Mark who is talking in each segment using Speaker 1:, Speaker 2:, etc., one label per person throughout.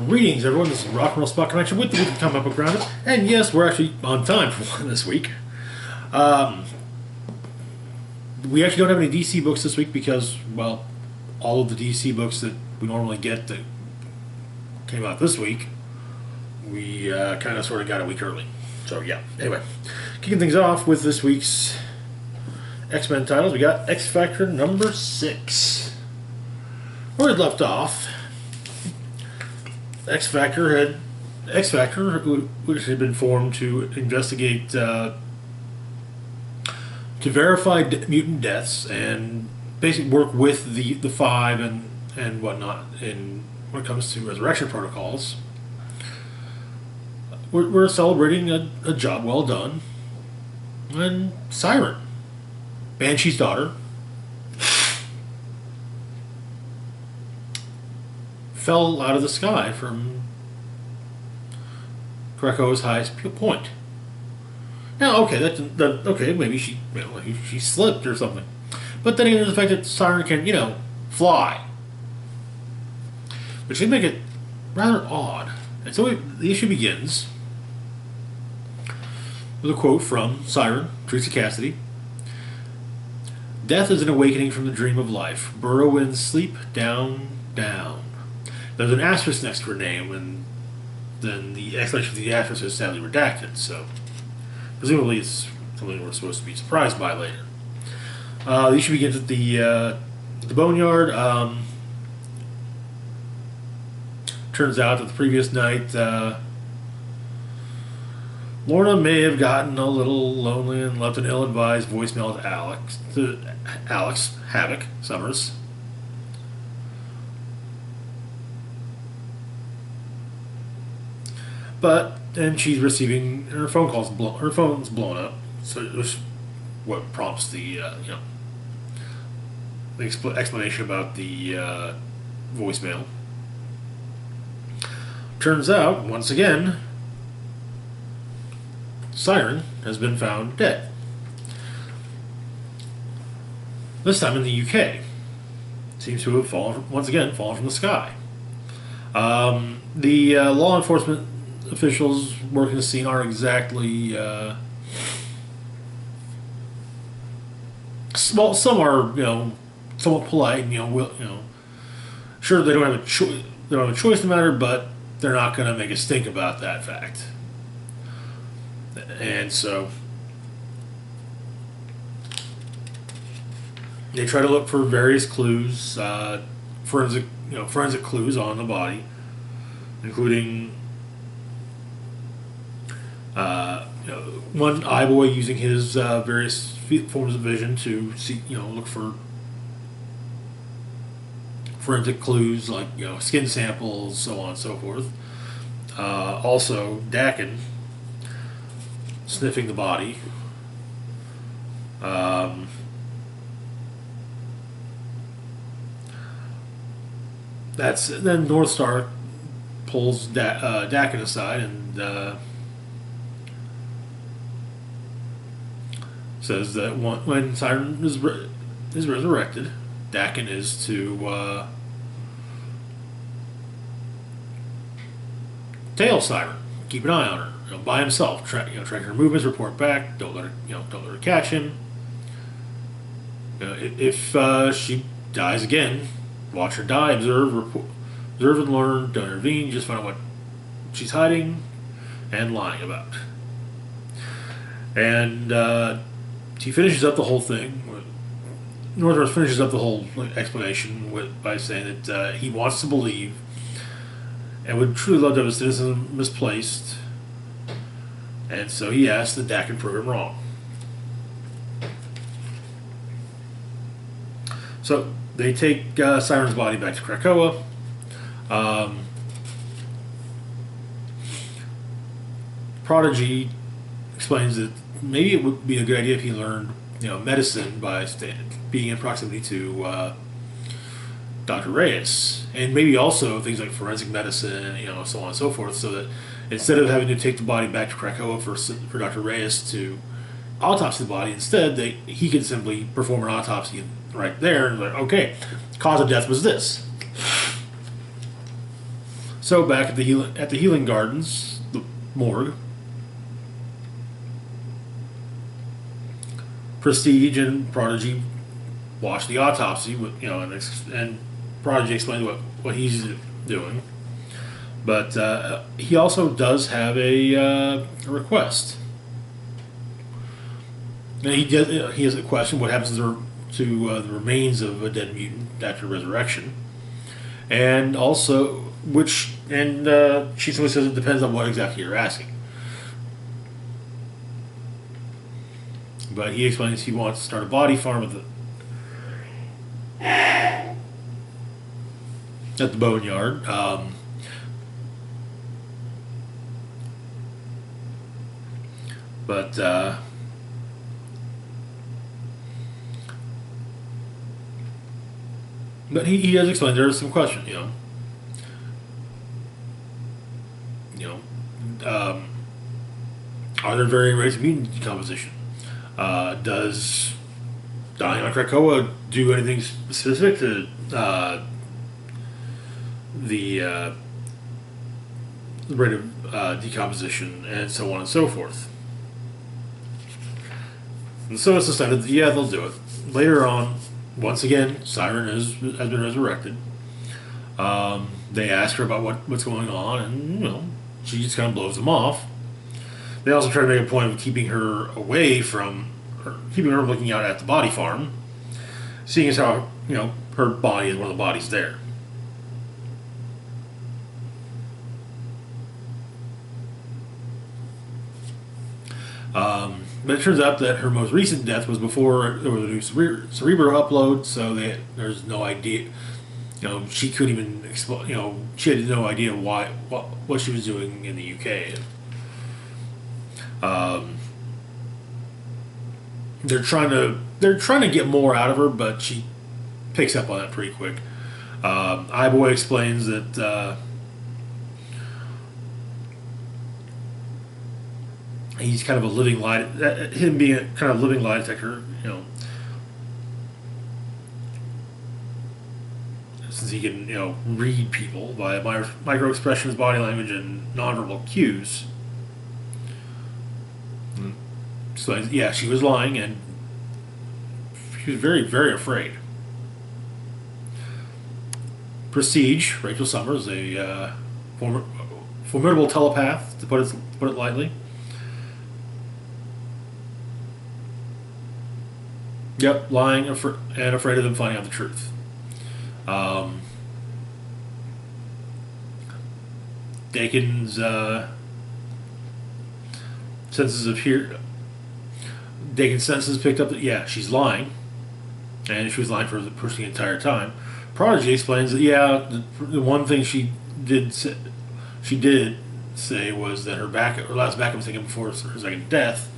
Speaker 1: Greetings, everyone. This is Rock and Roll Spot Connection with the weekly comic book roundup, and yes, we're actually on time for one this week. We actually don't have any DC books this week because, well, all of the DC books that we normally get that came out this week, we kind of sort of got a week early. So yeah. Anyway, kicking things off with this week's X-Men titles, we got X Factor number 6. Where it left off. X Factor, which had been formed to investigate, to verify mutant deaths and basically work with the Five and whatnot in when it comes to resurrection protocols. We're celebrating a job well done, and Siren, Banshee's daughter, fell out of the sky from Krakoa's highest point. Now, okay, okay, maybe she slipped or something, but then again, there's the fact that Siren can, fly, which would make it rather odd. And so the issue begins with a quote from Siren, Teresa Cassidy. "Death is an awakening from the dream of life. Burrow in sleep, down, down." There's an asterisk next to her name, and then the explanation of the asterisk is sadly redacted, so presumably it's something we're supposed to be surprised by later. The issue begins at the Boneyard. Turns out that the previous night, Lorna may have gotten a little lonely and left an ill-advised voicemail to Alex Havoc Summers. And she's receiving her phone's blown up, so it was what prompts the explanation about the voicemail. Turns out, once again, Siren has been found dead. This time in the UK. Seems to have fallen from the sky. The law enforcement officials working the scene aren't exactly. Well, some are somewhat polite and sure they don't have a choice. They don't have a choice in the matter, but they're not going to make a stink about that fact. And so they try to look for various clues, forensic clues on the body, including one eye boy using his various forms of vision to see, look for forensic clues like skin samples, so on and so forth. Also, Dakin sniffing the body. Then North Star pulls Dakin aside and says that when Siren is resurrected, Dakin is to tail Siren, keep an eye on her, by himself, track her movements, report back. Don't let her catch him. If she dies again, watch her die, observe and learn. Don't intervene. Just find out what she's hiding and lying about. And he finishes up the whole thing. Northwest finishes up the whole explanation by saying that he wants to believe and would truly love to have his cynicism misplaced, and so he asks that Dakin prove him wrong. So they take Siren's body back to Krakoa. Prodigy explains that maybe it would be a good idea if he learned medicine by being in proximity to Dr. Reyes, and maybe also things like forensic medicine, so on and so forth, so that instead of having to take the body back to Krakoa for Dr. Reyes to autopsy the body, instead he could simply perform an autopsy right there and okay, cause of death was this. So back at the healing gardens, the morgue, Prestige and Prodigy watch the autopsy. And Prodigy explains what he's doing. But he also does have a request. And he has a question: what happens to the remains of a dead mutant after resurrection? And also, she simply says it depends on what exactly you're asking. But he explains he wants to start a body farm at the boneyard. But he does explain there are some questions, are there varying rates of mutant decomposition? Does dying on Krakoa do anything specific to the rate of decomposition, and so on and so forth? And so it's decided that, yeah, they'll do it. Later on, once again, Siren has been resurrected. They ask her about what's going on, and she just kind of blows them off. They also try to make a point of keeping her away from, keeping her looking out at the body farm, seeing as how her body is one of the bodies there. But it turns out that her most recent death was before there was a new Cerebro upload, so there's no idea. She couldn't even explain. She had no idea what she was doing in the UK. They're trying to get more out of her, but she picks up on that pretty quick. iBoy explains that he's kind of a living lie. Him being a kind of living lie detector, since he can read people by micro expressions, body language, and nonverbal cues. So yeah, she was lying, and she was very, very afraid. Prestige, Rachel Summers, a formidable telepath, to put it lightly. Yep, lying and afraid of them finding out the truth. Dakin's Dakin's senses picked up that, yeah, she's lying, and she was lying for the entire time. Prodigy explains that, yeah, the one thing she did say was that her last backup was taken before her second death,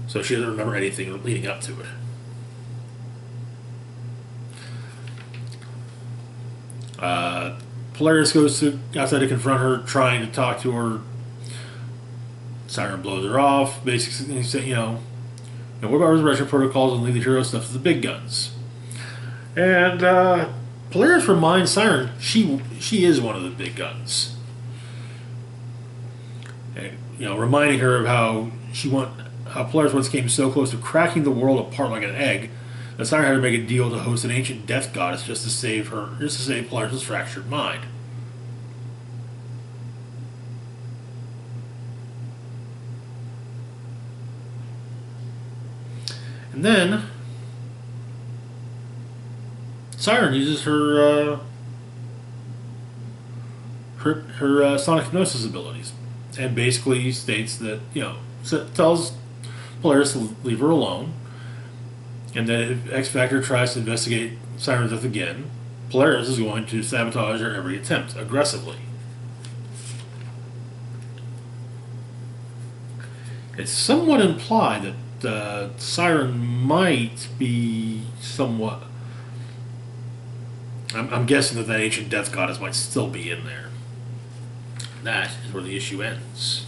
Speaker 1: so she doesn't remember anything leading up to it. Polaris goes outside to confront her, trying to talk to her. Siren blows her off. Basically, saying, what about resurrection protocols and leave the hero stuff to the big guns? And Polaris reminds Siren she is one of the big guns. And, reminding her of how Polaris once came so close to cracking the world apart like an egg that Siren had to make a deal to host an ancient death goddess just to save Polaris' fractured mind. And then Siren uses her sonic hypnosis abilities, and basically states that tells Polaris to leave her alone, and that if X Factor tries to investigate Siren's death again, Polaris is going to sabotage her every attempt aggressively. It's somewhat implied that Siren might be somewhat. I'm guessing that ancient death goddess might still be in there. That is where the issue ends.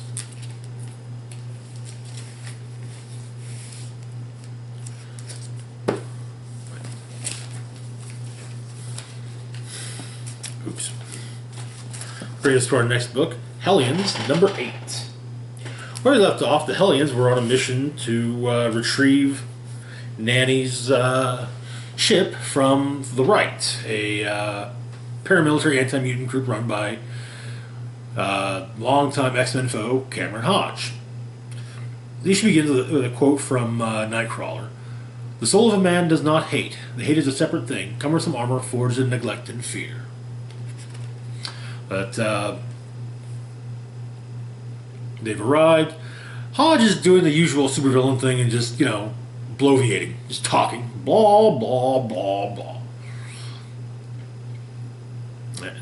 Speaker 1: Oops. Brings us to our next book, Hellions, number 8. Where we left off, the Hellions were on a mission to retrieve Nanny's ship from the Right, a paramilitary anti-mutant group run by longtime X-Men foe Cameron Hodge. These should begin with a quote from Nightcrawler. "The soul of a man does not hate. The hate is a separate thing, cumbersome armor forged in neglect and fear." But they've arrived. Hodge is doing the usual supervillain thing and just, bloviating, just talking. Blah, blah, blah, blah.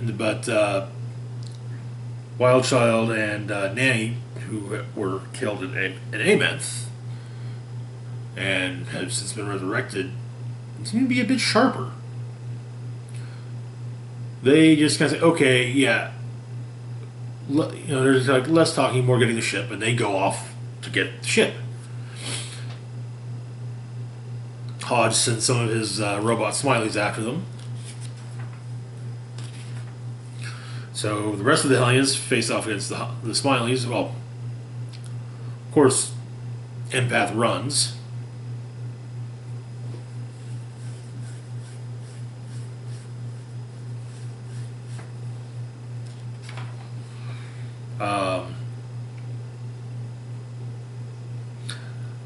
Speaker 1: But Wildchild and Nanny, who were killed in Amenth and have since been resurrected, seem to be a bit sharper. They just kind of say, okay, yeah, there's like less talking, more getting the ship, and they go off to get the ship. Hodge sends some of his robot Smileys after them. So the rest of the Hellions face off against the Smileys. Well, of course, Empath runs.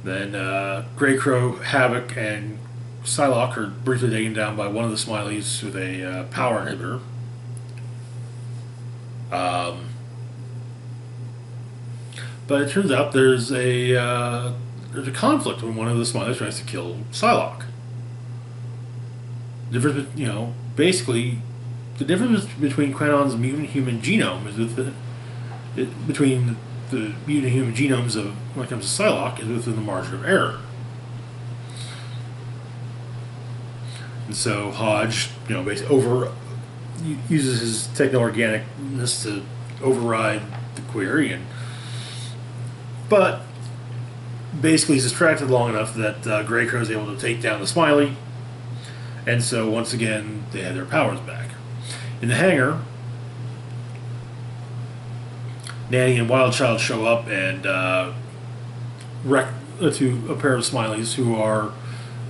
Speaker 1: Then Grey Crow, Havoc, and Psylocke are briefly taken down by one of the Smileys with a power inhibitor. But it turns out there's a conflict when one of the Smileys tries to kill Psylocke. Basically, the difference between Quenon's mutant-human genome is between the mutant-human genomes of when it comes to Psylocke is within the margin of error. And so Hodge, basically uses his techno-organicness to override the query, but basically he's distracted long enough that Grey Crow is able to take down the Smiley, and so once again they have their powers back. In the hangar, Nanny and Wildchild show up and wreck to a pair of Smileys who are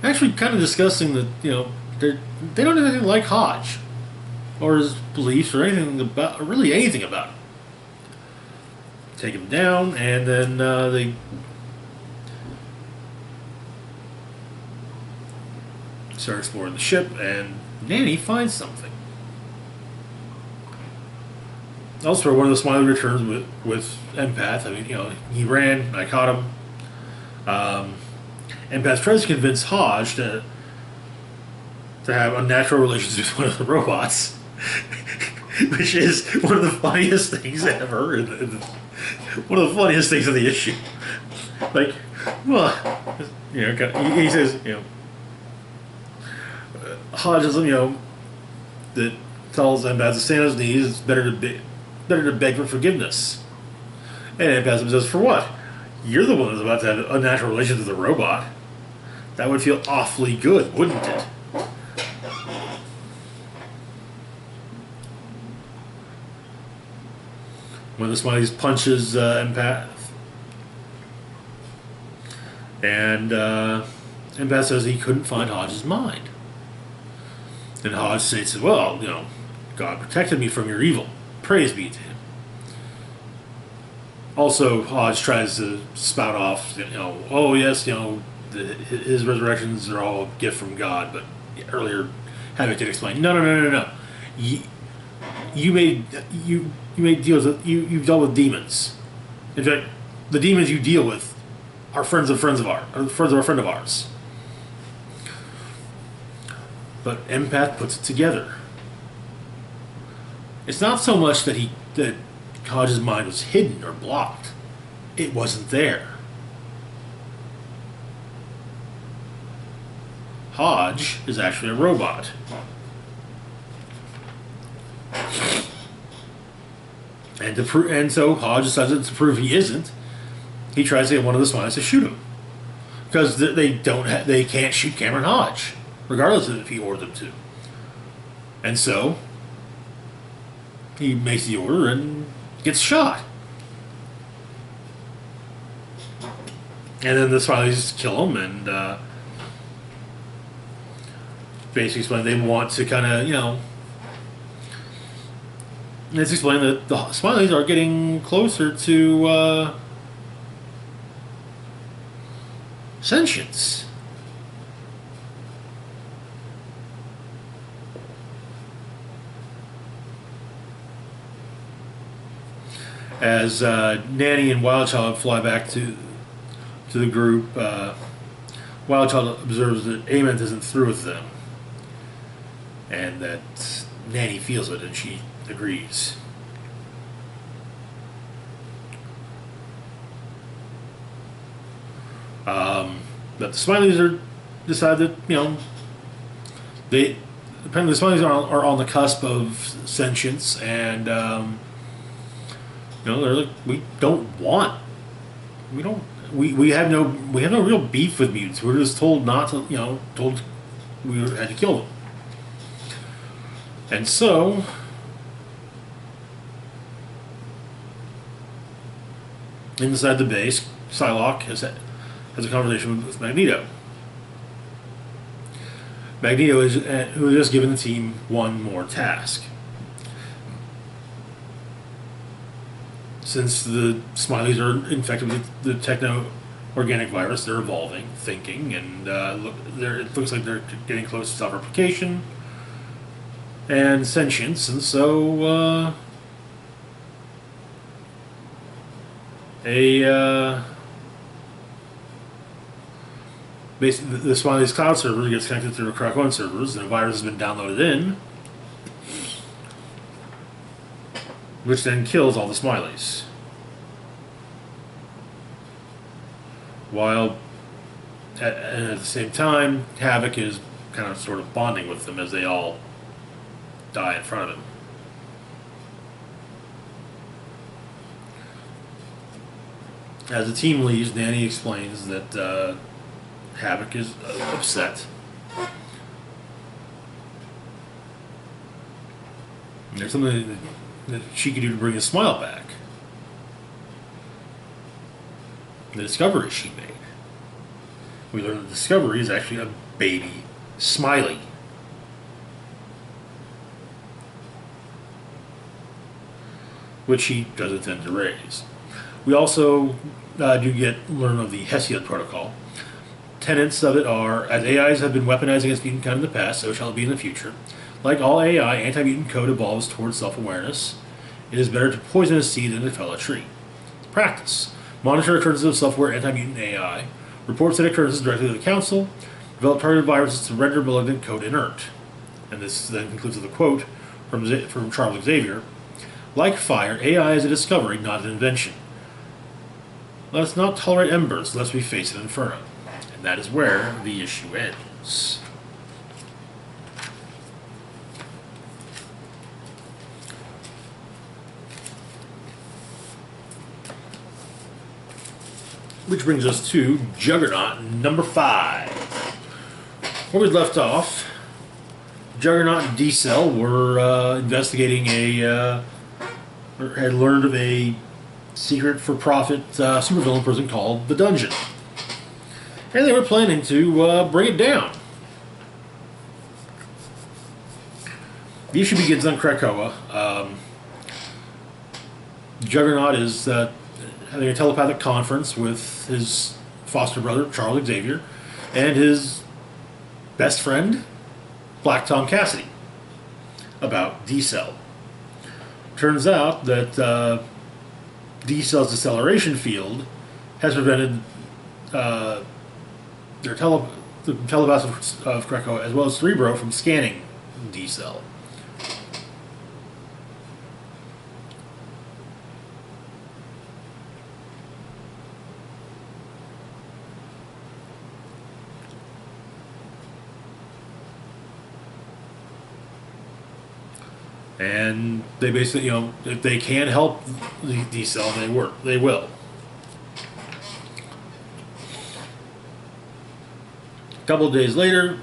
Speaker 1: actually kind of discussing that they don't have anything like Hodge or his beliefs or anything about him. Take him down, and then they start exploring the ship, and Nanny finds something. Elsewhere, one of the Smiley returns with Empath. He ran, I caught him. Empath tries to convince Hodge to have unnatural relations with one of the robots, which is one of the funniest things ever. One of the funniest things of the issue. He says, Hodge is, that tells Empath to stand on his knees. It's better to beg for forgiveness. And Empath says, for what? You're the one who's about to have unnatural relations with a robot. That would feel awfully good, wouldn't it? One of the Smileys punches Empath. And Empath says he couldn't find Hodge's mind. And Hodge states, well, God protected me from your evil. Praise be to him. Also, Hodge tries to spout off, oh yes, his resurrections are all a gift from God, but earlier Havoc did explain, no. You made deals with, you've dealt with demons. In fact, the demons you deal with are friends of a friend of ours. But Empath puts it together. It's not so much that Hodge's mind was hidden or blocked. It wasn't there. Hodge is actually a robot. And so Hodge decides to prove he isn't. He tries to get one of the Smileys to shoot him, because they can't shoot Cameron Hodge, regardless of if he ordered them to. And so he makes the order and gets shot. And then the Smileys kill him and basically explain they want to kind of, it's explained that the Smileys are getting closer to sentience. As Nanny and Wildchild fly back to the group, Wildchild observes that Ament isn't through with them, and that Nanny feels it, and she agrees. But the Smileys decide that they apparently the Smileys are on the cusp of sentience, and they're like, we have no real beef with mutants. We're just told not to, told we had to kill them. And so inside the base, Psylocke has a conversation with Magneto. Magneto who has just given the team one more task. Since the Smileys are infected with the techno-organic virus, they're evolving, thinking, and it looks like they're getting close to self-replication and sentience, and so basically the Smileys cloud server gets connected to the Krakoan servers, and a virus has been downloaded in, which then kills all the Smileys. While at the same time, Havoc is kind of sort of bonding with them as they all die in front of him. As the team leaves, Nanny explains that Havoc is upset. There's something that she could do to bring his smile back. The discovery she made. We learned the discovery is actually a baby Smiley. Which he does intend to raise. We also learn of the Hesiod Protocol. Tenets of it are, as AIs have been weaponized against mutant kind in the past, so shall it be in the future. Like all AI, anti-mutant code evolves towards self-awareness. It is better to poison a seed than to fell a tree. Practice. Monitor occurrences of self-aware anti-mutant AI. Report said occurrences directly to the Council. Develop targeted viruses to render malignant code inert. And this then concludes with a quote from Charles Xavier. Like fire, AI is a discovery, not an invention. Let us not tolerate embers, lest we face an inferno. And that is where the issue ends. Which brings us to Juggernaut number 5. Where we left off, Juggernaut and D-Cell were investigating had learned of a secret for-profit supervillain prison called the Dungeon. And they were planning to bring it down. The issue begins on Krakoa. Juggernaut is having a telepathic conference with his foster brother, Charles Xavier, and his best friend, Black Tom Cassidy, about D-Cell. Turns out that D-Cell's deceleration field has prevented the telepaths of Krakoa, as well as Cerebro, from scanning D-Cell. And they basically, if they can help D-Cell, they will. A couple of days later,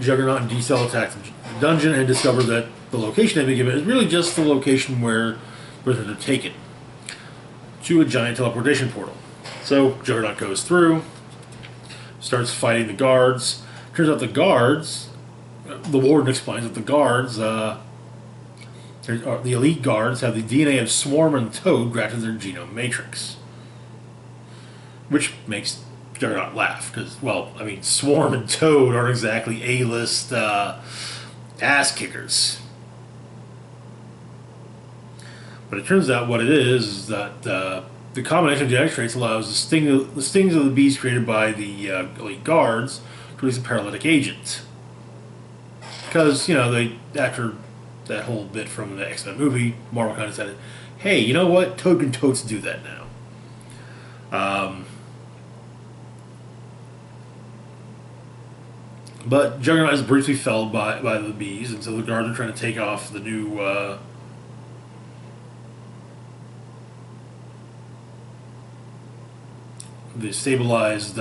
Speaker 1: Juggernaut and D-Cell attack the dungeon and discover that the location they've been given is really just the location where they're taken to a giant teleportation portal. So Juggernaut goes through, starts fighting the guards. Turns out the guards, the warden explains that the guards, the elite guards, have the DNA of Swarm and Toad grafted to their genome matrix. Which makes Juggernaut laugh, because, well, I mean, Swarm and Toad aren't exactly A-list ass kickers. But it turns out what it is that the combination of genetic traits allows the stings of the bees created by the elite guards to release a paralytic agent. Because, you know, they, after that whole bit from the X-Men movie, Marvel kind of said, hey, you know what? Toad can totes do that now. But Juggernaut is briefly felled by the bees, and so the guards are trying to take off the new the stabilized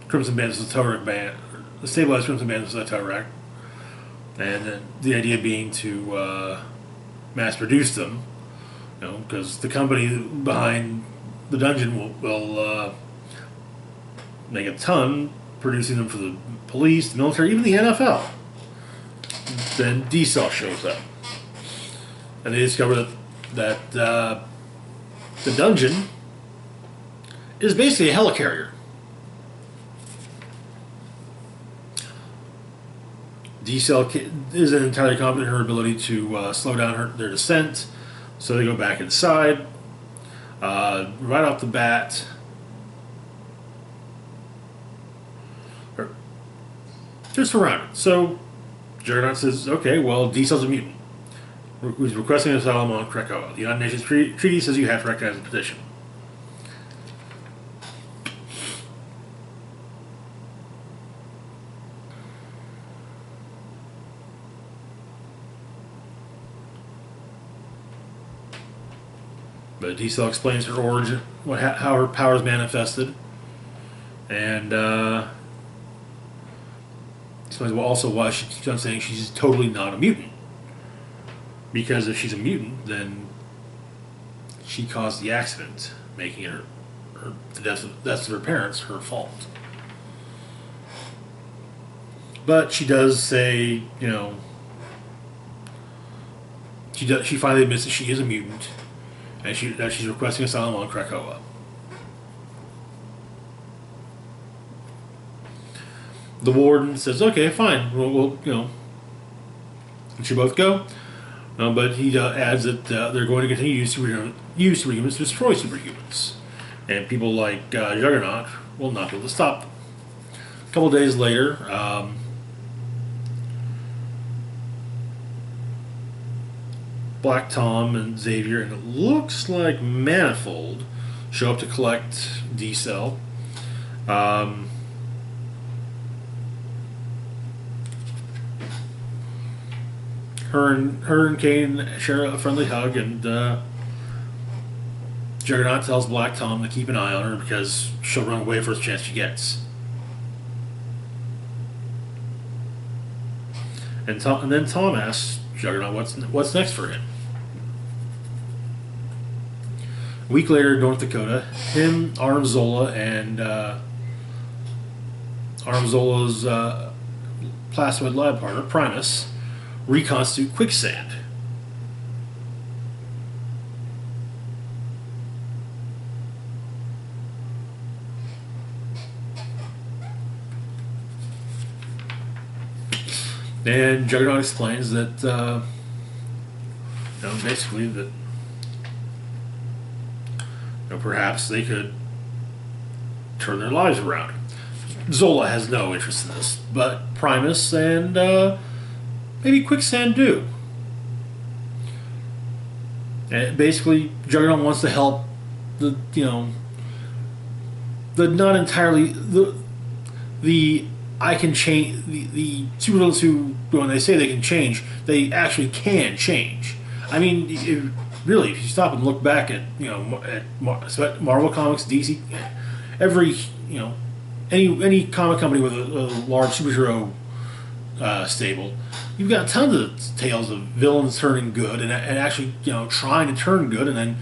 Speaker 1: Crimson Bandits of the Taurak band, the stabilized Crimson Bandits of the Taurak, and the idea being to mass produce them, you know, because the company behind the dungeon will make a ton, producing them for the police, the military, even the NFL. Then D-Cell shows up, and they discover that the dungeon is basically a helicarrier. D-Cell isn't entirely confident in her ability to slow down their descent, so they go back inside. Right off the bat, they're surrounded. So Juggernaut says, okay, well, D-Cell's a mutant who's requesting asylum on Krakoa. The United Nations Treaty says you have to recognize the petition. But D-Cell explains her origin, how her powers manifested, and explains also why she keeps on saying she's totally not a mutant. Because if she's a mutant, then she caused the accident, making the deaths of her parents her fault. But she does say, you know, she finally admits that she is a mutant, and that she's requesting asylum on Krakoa. The warden says, "Okay, fine. We'll you know." And she both go, but he adds that they're going to continue to use superhumans to destroy superhumans, and people like Juggernaut will not be able to stop them. A couple days later, Black Tom and Xavier, and it looks like Manifold, show up to collect D-Cell. Her and Kane share a friendly hug, and Juggernaut tells Black Tom to keep an eye on her because she'll run away first chance she gets. And then Tom asks Juggernaut what's next for him. A week later, North Dakota, him, Arnim Zola, and Arnim Zola's plasmid lab partner, Primus, reconstitute quicksand. And Juggernaut explains that, basically that, perhaps they could turn their lives around. Zola has no interest in this, but Primus and maybe Quicksand do. And basically, Juggernaut wants to help the not entirely the I can change the supervillains who, when they say they can change, they actually can change. I mean, if you stop and look back at Marvel Comics, DC, every any comic company with a large superhero stable, you've got tons of tales of villains turning good and actually, trying to turn good, and then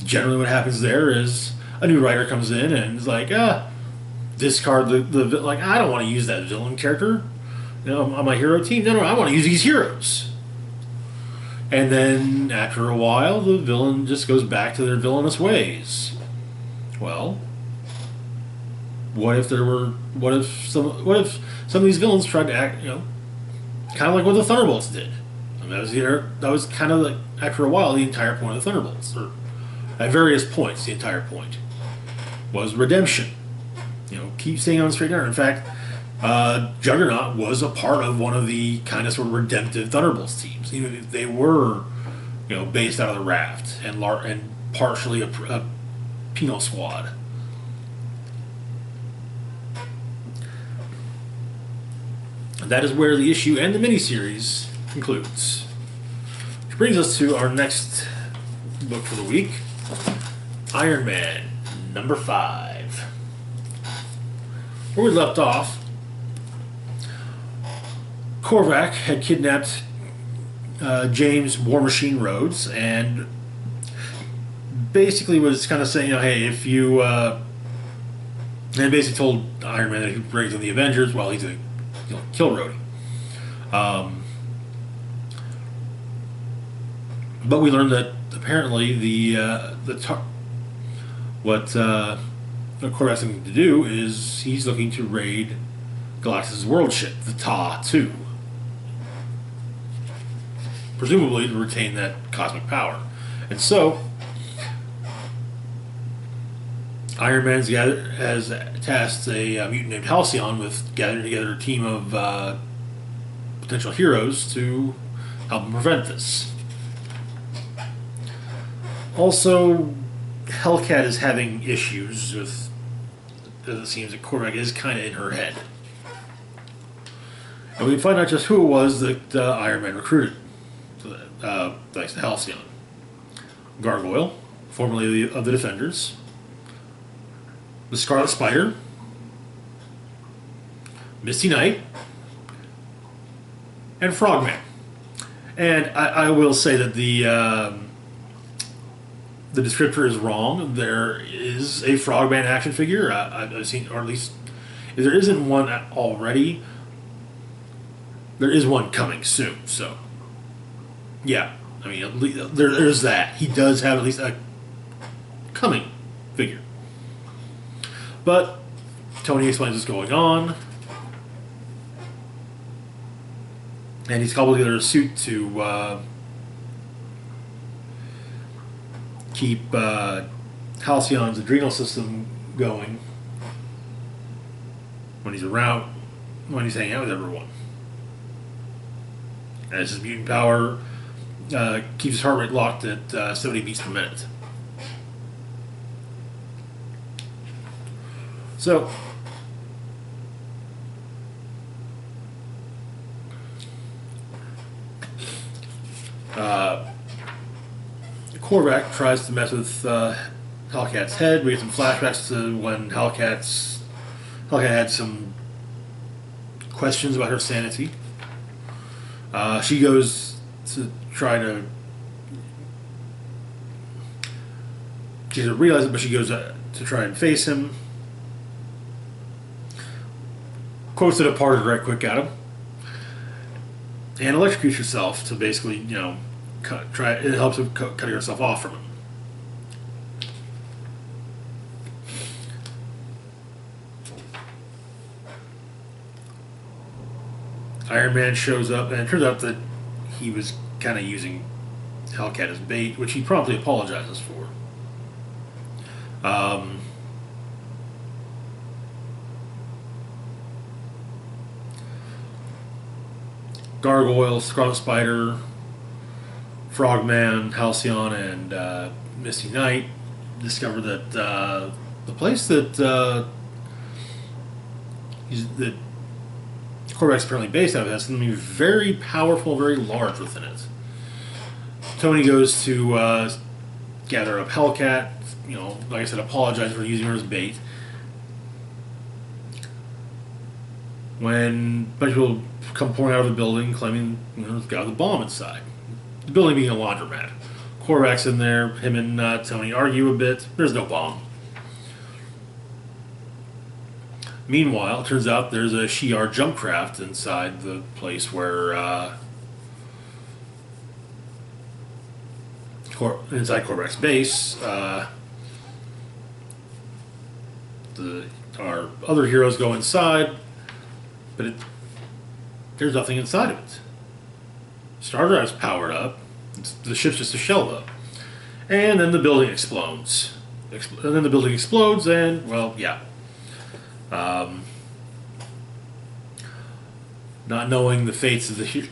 Speaker 1: generally what happens there is a new writer comes in and is like, discard like, I don't want to use that villain character, on my hero team. No, I want to use these heroes. And then after a while, the villain just goes back to their villainous ways. Well, what if some of these villains tried to act, kind of like what the Thunderbolts did? I mean, that was kind of like, after a while, the entire point of the Thunderbolts, or at various points, the entire point was redemption. Keep staying on the straight and narrow. In fact, Juggernaut was a part of one of the kind of sort of redemptive Thunderbolts teams. Even if they were, based out of the Raft and partially a penal squad. And that is where the issue and the miniseries concludes. Which brings us to our next book for the week, Iron Man #5. Where we left off, Korvac had kidnapped James War Machine Rhodes and basically was kind of saying, hey, if you... and basically told Iron Man that he brings in the Avengers while he's going to kill Rhodey. But we learned that apparently what Korvac's looking to do is he's looking to raid Galactus' world ship, the Ta-2. Presumably to retain that cosmic power. And so, Iron Man has tasked a mutant named Halcyon with gathering together a team of potential heroes to help him prevent this. Also, Hellcat is having issues with, as it seems that Korvac is kind of in her head. And we find out just who it was that Iron Man recruited, thanks to Halcyon. Gargoyle, formerly of the Defenders. The Scarlet Spider. Misty Knight. And Frogman. And I will say that the descriptor is wrong. There is a Frogman action figure. I've seen, or at least, if there isn't one already, there is one coming soon. So, yeah. I mean, at least, there's that. He does have at least a coming figure. But Tony explains what's going on. And he's cobbled together a suit to keep Halcyon's adrenal system going when he's around, when he's hanging out with everyone. As his mutant power keeps his heart rate locked at 70 beats per minute. So, Korvac tries to mess with Hellcat's head. We get some flashbacks to when Hellcat had some questions about her sanity. She goes to try to... She doesn't realize it, but she goes to try and face him. Quotes it apart right quick at him. And electrocutes herself to basically, it helps him cutting herself off from him. Iron Man shows up, and it turns out that he was kind of using Hellcat as bait, which he promptly apologizes for. Gargoyle, Scarlet Spider, Frogman, Halcyon, and Misty Knight discover that the place that Korvac's apparently based out of has something very powerful, very large within it. Tony goes to gather up Hellcat, like I said, apologize for using her as bait. When a bunch of people come pouring out of the building, claiming it's got the bomb inside. The building being a laundromat. Korvac's in there. Him and Tony argue a bit. There's no bomb. Meanwhile, it turns out there's a Shi'ar jump craft inside the place where inside Korvac's base. Our other heroes go inside, but there's nothing inside of it. Star Drive's powered up. The ship's just a shell, though. And then the building explodes. And well, yeah. Not knowing the fates of the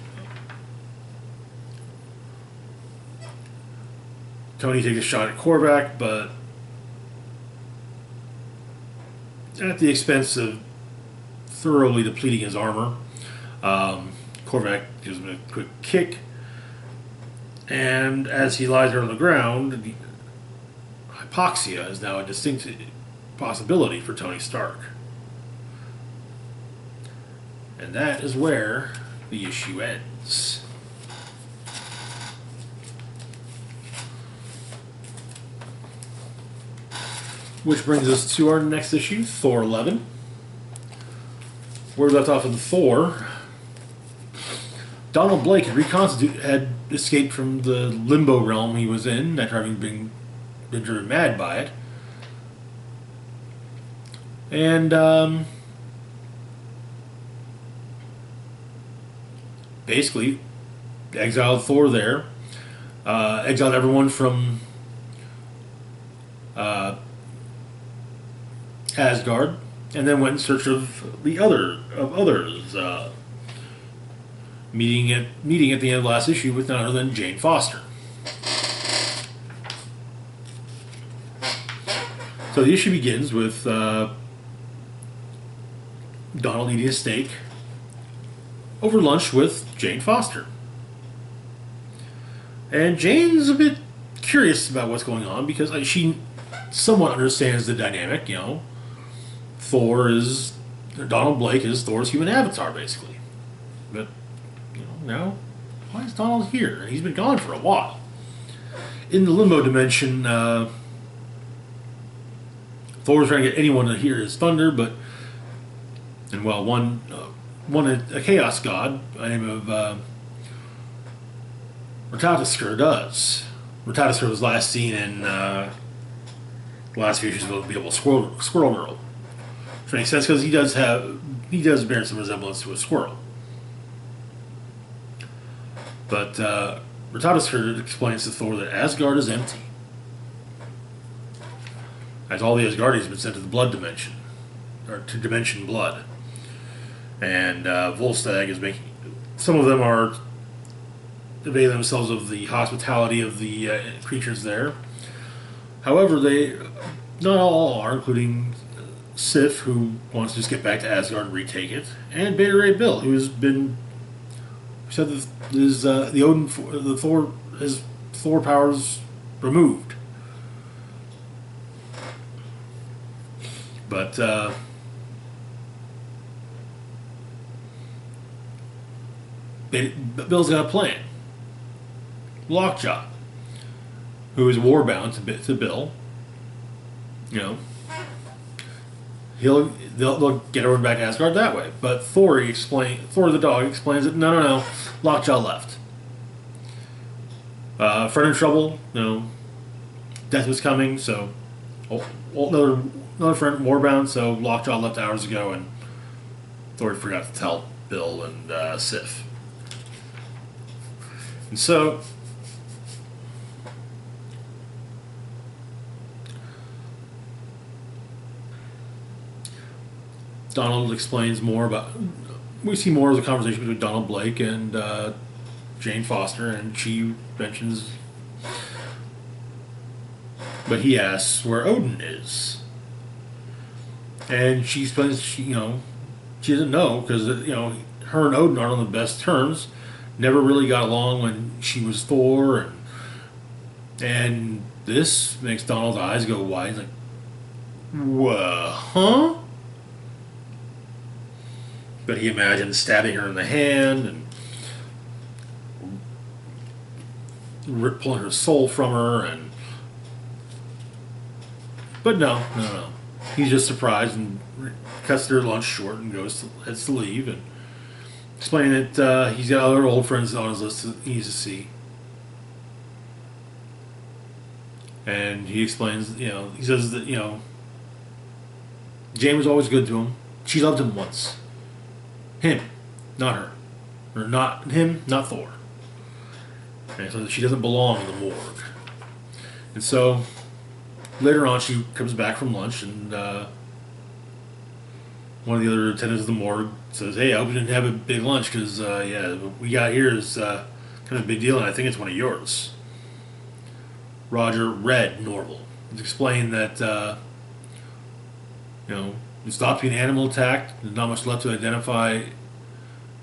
Speaker 1: Tony takes a shot at Korvac, but at the expense of thoroughly depleting his armor. Korvac gives him a quick kick, and as he lies there on the ground, hypoxia is now a distinct possibility for Tony Stark. And that is where the issue ends. Which brings us to our next issue, Thor 11. Where we left off in Thor, Donald Blake had escaped from the limbo realm he was in after having been driven mad by it. And basically exiled Thor there, exiled everyone from Asgard, and then went in search of others. Meeting at the end of the last issue with none other than Jane Foster. So the issue begins with Donald eating a steak over lunch with Jane Foster. And Jane's a bit curious about what's going on because she somewhat understands the dynamic, Donald Blake is Thor's human avatar, basically. But, now, why is Donald here? He's been gone for a while. In the limbo dimension, Thor's trying to get anyone to hear his thunder, a chaos god by the name of Ratatoskr does. Ratatoskr was last seen in the last few issues of the Beatable Squirrel Girl. Which makes sense because he does bear some resemblance to a squirrel. But Ratatoskr explains to Thor that Asgard is empty, as all the Asgardians have been sent to the blood dimension, or to Dimension Blood. And Volstagg is making... Some of them are availing themselves of the hospitality of the creatures there. However, not all are, including Sif, who wants to just get back to Asgard and retake it, and Beta Ray Bill, who has been... said that his Thor powers removed. But Bill's got a plan. Lockjaw, who is warbound to Bill, they'll get everyone back to Asgard that way. But Thor the dog explains that no, Lockjaw left. Friend in trouble, death was coming, so another friend warbound, so Lockjaw left hours ago, and Thor forgot to tell Bill and Sif. And so Donald explains more about... We see more of the conversation between Donald Blake and Jane Foster, and she mentions... But he asks where Odin is. And she explains she doesn't know, because, her and Odin aren't on the best terms. Never really got along when she was Thor, and this makes Donald's eyes go wide. He's like, huh? but he imagined stabbing her in the hand and pulling her soul from her, but no. He's just surprised and cuts their lunch short and heads to leave, and explaining that he's got other old friends on his list that he needs to see. And he explains, he says that, Jane was always good to him. She loved him once. Him, not her. Or not him, not Thor. And so she doesn't belong in the morgue. And so, later on, she comes back from lunch, and one of the other attendants of the morgue says, "Hey, I hope you didn't have a big lunch, because, what we got here is kind of a big deal, and I think it's one of yours." Roger read normal. It's explained that, it stopped being animal attack. There's not much left to identify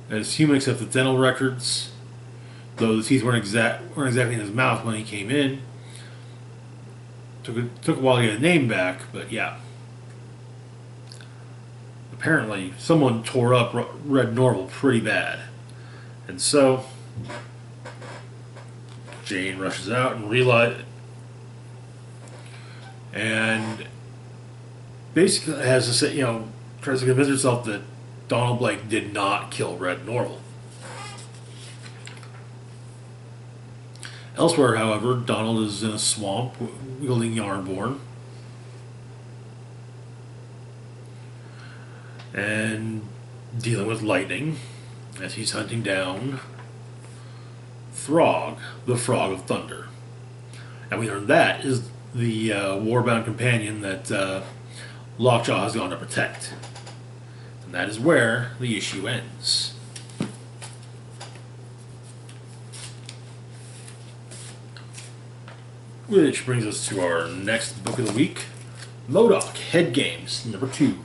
Speaker 1: as human except the dental records, though the teeth weren't exactly in his mouth when he came in. Took a while to get a name back, but yeah. Apparently, someone tore up Red Norval pretty bad. And so, Jane rushes out and and basically has to say, tries to convince herself that Donald Blake did not kill Red Norval. Elsewhere, however, Donald is in a swamp wielding Yarnborn and dealing with lightning as he's hunting down Throg, the Frog of Thunder. And we learn that is the warbound companion that Lockjaw has gone to protect. And that is where the issue ends. Which brings us to our next book of the week, MODOK Head Games, number 2.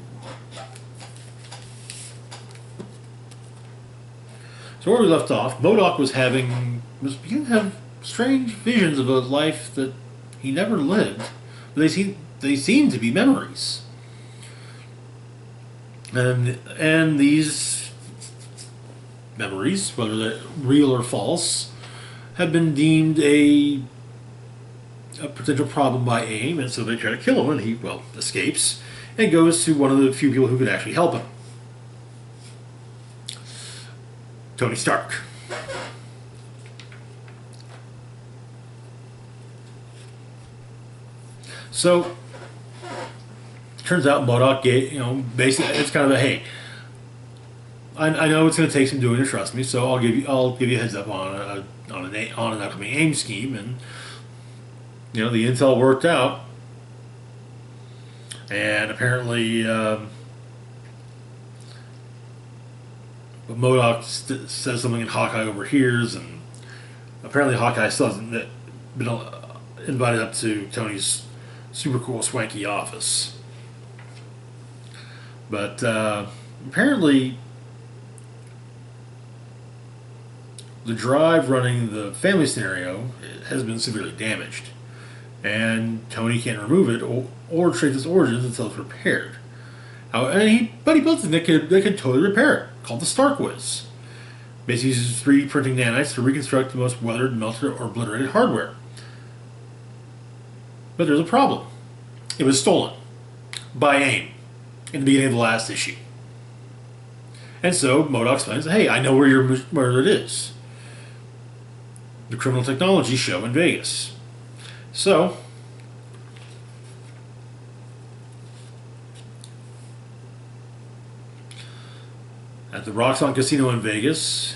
Speaker 1: So where we left off, MODOK was beginning to have strange visions of a life that he never lived, but they seem to be memories. And these memories, whether they're real or false, have been deemed a potential problem by AIM, and so they try to kill him, and he, escapes and goes to one of the few people who could actually help him. Tony Stark. So, turns out MODOK, basically, it's kind of a, hey, I know it's going to take some doing to trust me, so I'll give you a heads up on an upcoming AIM scheme, and the intel worked out, and apparently MODOK says something and Hawkeye overhears, and apparently Hawkeye still hasn't been invited up to Tony's super cool swanky office. But apparently the drive running the family scenario has been severely damaged, and Tony can't remove it or trace its origins until it's repaired. But he built something that could totally repair it, called the Starkwiz. Basically uses 3D printing nanites to reconstruct the most weathered, melted, or obliterated hardware. But there's a problem. It was stolen by AIM in the beginning of the last issue. And so MODOK explains, hey, I know where it is. The Criminal Technology Show in Vegas. So, at the Roxxon Casino in Vegas,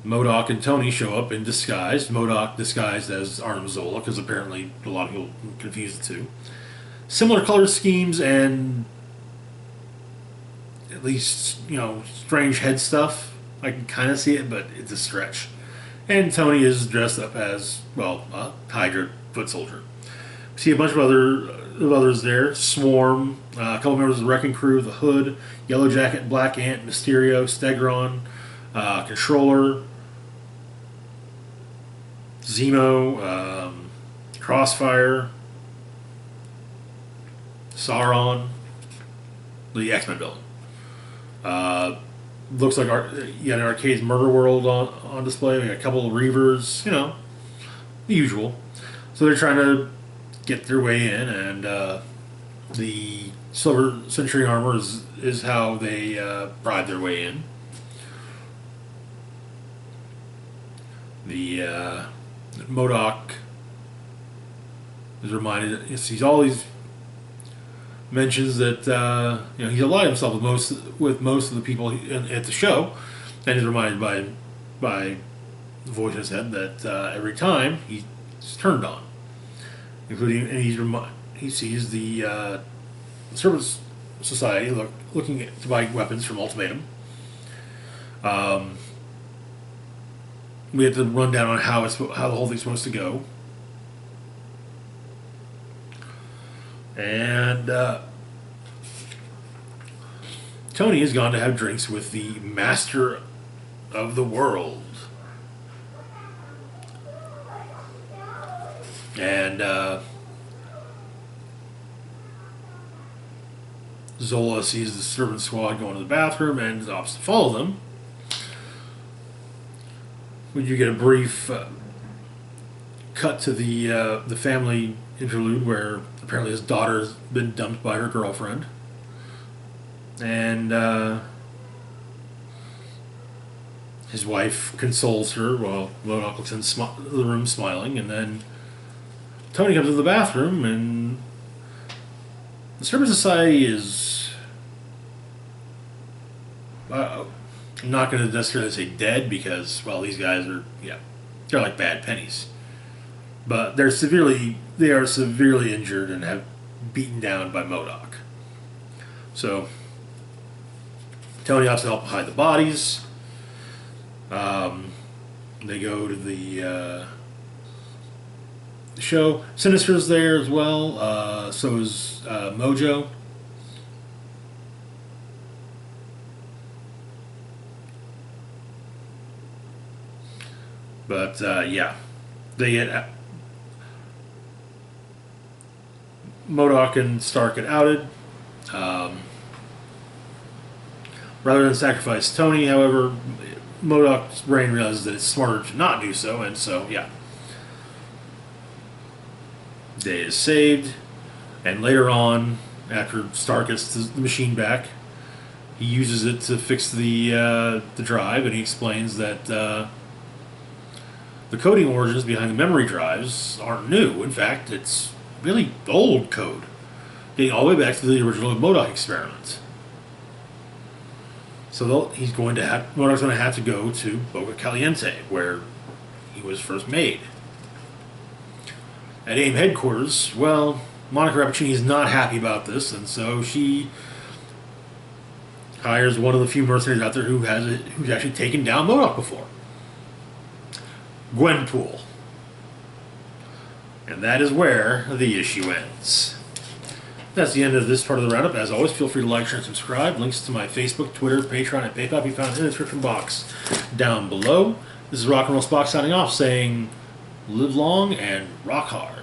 Speaker 1: MODOK and Tony show up in disguise. MODOK disguised as Arnim Zola, because apparently a lot of people confuse the two. Similar color schemes and at least, strange head stuff. I can kind of see it, but it's a stretch. And Tony is dressed up as, a Hydra foot soldier. We see a bunch of others there. Swarm, a couple members of the Wrecking Crew, the Hood, Yellow Jacket, Black Ant, Mysterio, Stegron, Controller, Zemo, Crossfire, Sauron, the X-Men villain. Looks like you got an arcade's murder world on display. We got a couple of reavers, the usual. So they're trying to get their way in, and the Silver Century armor is how they bribe their way in. The MODOK is reminded. He's always mentions that he's allied himself with most of the people at the show, and he's reminded by the voice in his head that every time he's turned on, including, and he sees the Servants Society looking to buy weapons from Ultimatum. We have to run down on how the whole thing's supposed to go. And Tony has gone to have drinks with the master of the world. And Zola sees the servant squad going to the bathroom and opts to follow them. When you get a brief cut to the family interlude where apparently his daughter's been dumped by her girlfriend, and his wife consoles her while MODOK looks in the room smiling, and then Tony comes to the bathroom, and the Servant Society is I'm not going to necessarily say dead because, well, these guys are, they're like bad pennies. But they are severely injured and have beaten down by MODOK. So Tony opts to help hide the bodies. They go to the show. Sinister's there as well. So is Mojo. But they get MODOK and Stark get outed. Rather than sacrifice Tony, however, MODOK's brain realizes that it's smarter to not do so, and so Day is saved. And later on, after Stark gets the machine back, he uses it to fix the drive, and he explains that the coding origins behind the memory drives aren't new. In fact, it's really old code, getting all the way back to the original MODOK experiment. So MODOK's going to have to go to Boca Caliente, where he was first made. At AIM headquarters, well, Monica Rappuccini is not happy about this, and so she hires one of the few mercenaries out there who's actually taken down MODOK before. Gwenpool. And that is where the issue ends. That's the end of this part of the roundup. As always, feel free to like, share, and subscribe. Links to my Facebook, Twitter, Patreon, and PayPal can be found in the description box down below. This is Rock and Roll Spock signing off, saying live long and rock hard.